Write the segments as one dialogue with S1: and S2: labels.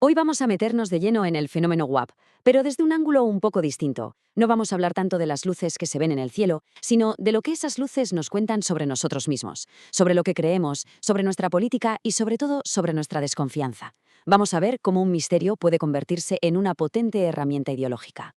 S1: Hoy vamos a meternos de lleno en el fenómeno WAP, pero desde un ángulo un poco distinto. No vamos a hablar tanto de las luces que se ven en el cielo, sino de lo que esas luces nos cuentan sobre nosotros mismos, sobre lo que creemos, sobre nuestra política y sobre todo sobre nuestra desconfianza. Vamos a ver cómo un misterio puede convertirse en una potente herramienta ideológica.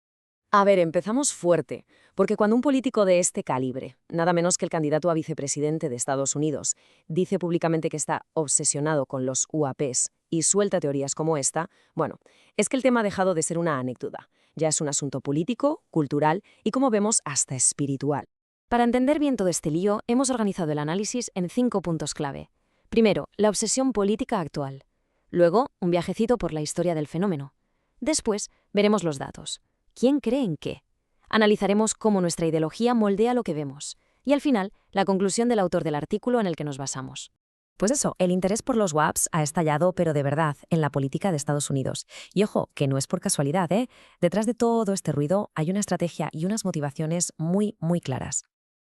S2: A ver, empezamos fuerte, porque cuando un político de este calibre, nada menos que el candidato a vicepresidente de Estados Unidos, dice públicamente que está obsesionado con los UAPs y suelta teorías como esta, bueno, es que el tema ha dejado de ser una anécdota. Ya es un asunto político, cultural y, como vemos, hasta espiritual. Para entender bien todo este lío, hemos organizado el análisis en 5 puntos clave. Primero, la obsesión política actual. Luego, un viajecito por la historia del fenómeno. Después, veremos los datos. ¿Quién cree en qué? Analizaremos cómo nuestra ideología moldea lo que vemos. Y al final, la conclusión del autor del artículo en el que nos basamos.
S3: Pues eso, el interés por los WAPs ha estallado, pero de verdad, en la política de Estados Unidos. Y ojo, que no es por casualidad, ¿eh? Detrás de todo este ruido hay una estrategia y unas motivaciones muy claras.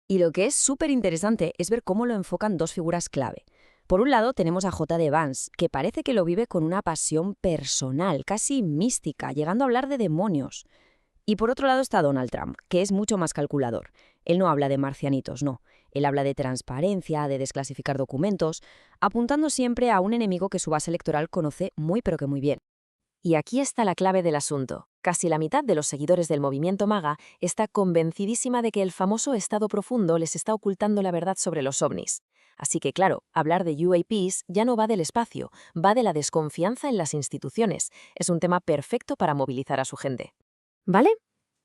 S2: Y lo que es súper interesante es ver cómo lo enfocan dos figuras clave. Por un lado tenemos a J.D. Vance, que parece que lo vive con una pasión personal, casi mística, llegando a hablar de demonios. Y por otro lado está Donald Trump, que es mucho más calculador. Él no habla de marcianitos, no. Él habla de transparencia, de desclasificar documentos, apuntando siempre a un enemigo que su base electoral conoce muy pero que muy bien.
S3: Y aquí está la clave del asunto. Casi la mitad de los seguidores del movimiento MAGA está convencidísima de que el famoso Estado profundo les está ocultando la verdad sobre los ovnis. Así que claro, hablar de UAPs ya no va del espacio, va de la desconfianza en las instituciones. Es un tema perfecto para movilizar a su gente.
S4: ¿Vale?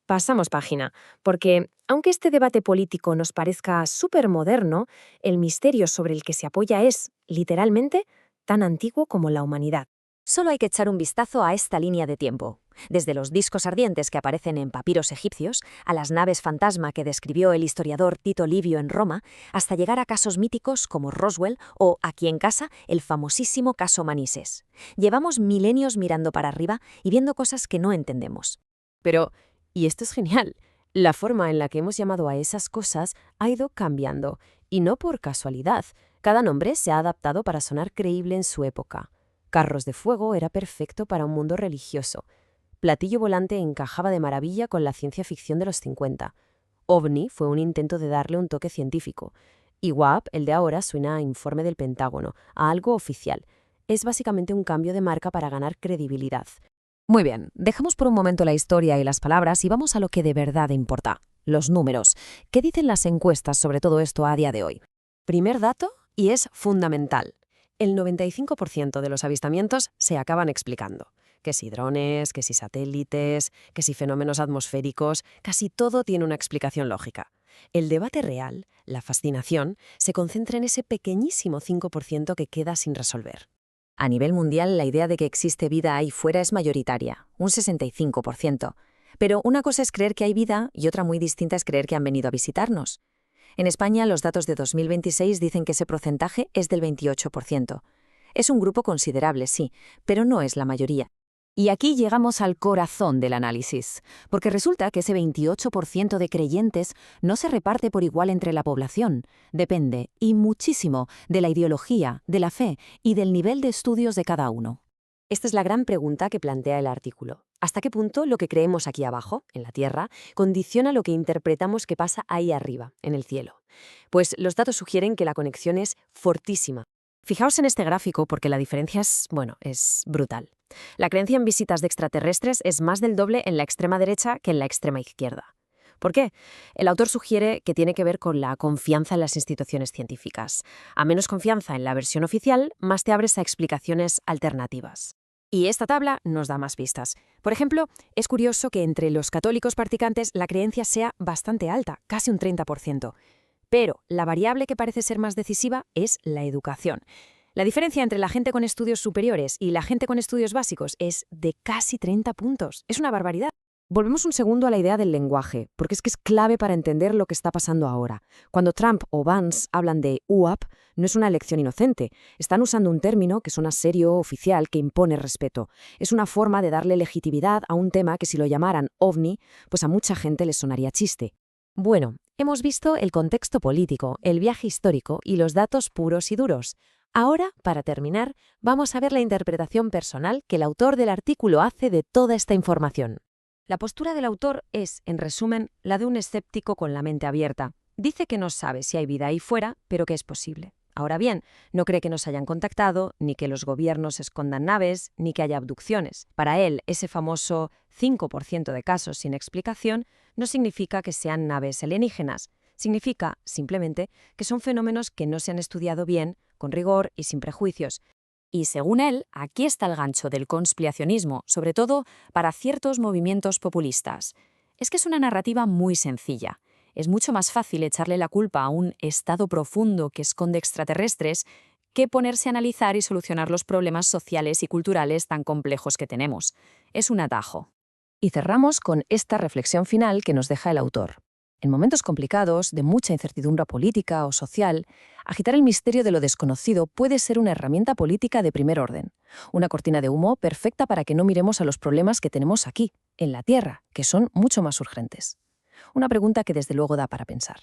S4: Pasamos página, porque aunque este debate político nos parezca súper moderno, el misterio sobre el que se apoya es, literalmente, tan antiguo como la humanidad.
S3: Solo hay que echar un vistazo a esta línea de tiempo. Desde los discos ardientes que aparecen en papiros egipcios, a las naves fantasma que describió el historiador Tito Livio en Roma, hasta llegar a casos míticos como Roswell o, aquí en casa, el famosísimo caso Manises. Llevamos milenios mirando para arriba y viendo cosas que no entendemos.
S2: Pero, y esto es genial, la forma en la que hemos llamado a esas cosas ha ido cambiando, y no por casualidad. Cada nombre se ha adaptado para sonar creíble en su época. Carros de fuego era perfecto para un mundo religioso. Platillo volante encajaba de maravilla con la ciencia ficción de los 50. OVNI fue un intento de darle un toque científico. Y WAP, el de ahora, suena a informe del Pentágono, a algo oficial. Es básicamente un cambio de marca para ganar credibilidad.
S3: Muy bien, dejamos por un momento la historia y las palabras y vamos a lo que de verdad importa, los números. ¿Qué dicen las encuestas sobre todo esto a día de hoy?
S2: Primer dato, y es fundamental. El 95% de los avistamientos se acaban explicando. Que si drones, que si satélites, que si fenómenos atmosféricos, casi todo tiene una explicación lógica. El debate real, la fascinación, se concentra en ese pequeñísimo 5% que queda sin resolver.
S3: A nivel mundial, la idea de que existe vida ahí fuera es mayoritaria, un 65%. Pero una cosa es creer que hay vida y otra muy distinta es creer que han venido a visitarnos. En España, los datos de 2026 dicen que ese porcentaje es del 28%. Es un grupo considerable, sí, pero no es la mayoría. Y aquí llegamos al corazón del análisis, porque resulta que ese 28% de creyentes no se reparte por igual entre la población. Depende, y muchísimo, de la ideología, de la fe y del nivel de estudios de cada uno.
S2: Esta es la gran pregunta que plantea el artículo. ¿Hasta qué punto lo que creemos aquí abajo, en la Tierra, condiciona lo que interpretamos que pasa ahí arriba, en el cielo? Pues los datos sugieren que la conexión es fortísima. Fijaos en este gráfico porque la diferencia es brutal. La creencia en visitas de extraterrestres es más del doble en la extrema derecha que en la extrema izquierda. ¿Por qué? El autor sugiere que tiene que ver con la confianza en las instituciones científicas. A menos confianza en la versión oficial, más te abres a explicaciones alternativas. Y esta tabla nos da más pistas. Por ejemplo, es curioso que entre los católicos practicantes la creencia sea bastante alta, casi un 30%. Pero la variable que parece ser más decisiva es la educación. La diferencia entre la gente con estudios superiores y la gente con estudios básicos es de casi 30 puntos. Es una barbaridad. Volvemos un segundo a la idea del lenguaje, porque es que es clave para entender lo que está pasando ahora. Cuando Trump o Vance hablan de UAP, no es una elección inocente. Están usando un término que suena serio, oficial, que impone respeto. Es una forma de darle legitimidad a un tema que si lo llamaran OVNI, pues a mucha gente les sonaría chiste. Bueno, hemos visto el contexto político, el viaje histórico y los datos puros y duros. Ahora, para terminar, vamos a ver la interpretación personal que el autor del artículo hace de toda esta información.
S3: La postura del autor es, en resumen, la de un escéptico con la mente abierta. Dice que no sabe si hay vida ahí fuera, pero que es posible. Ahora bien, no cree que nos hayan contactado, ni que los gobiernos escondan naves, ni que haya abducciones. Para él, ese famoso 5% de casos sin explicación no significa que sean naves alienígenas. Significa, simplemente, que son fenómenos que no se han estudiado bien, con rigor y sin prejuicios. Y según él, aquí está el gancho del conspiracionismo, sobre todo para ciertos movimientos populistas. Es que es una narrativa muy sencilla. Es mucho más fácil echarle la culpa a un estado profundo que esconde extraterrestres que ponerse a analizar y solucionar los problemas sociales y culturales tan complejos que tenemos. Es un atajo.
S2: Y cerramos con esta reflexión final que nos deja el autor. En momentos complicados, de mucha incertidumbre política o social, agitar el misterio de lo desconocido puede ser una herramienta política de primer orden, una cortina de humo perfecta para que no miremos a los problemas que tenemos aquí, en la Tierra, que son mucho más urgentes. Una pregunta que desde luego da para pensar.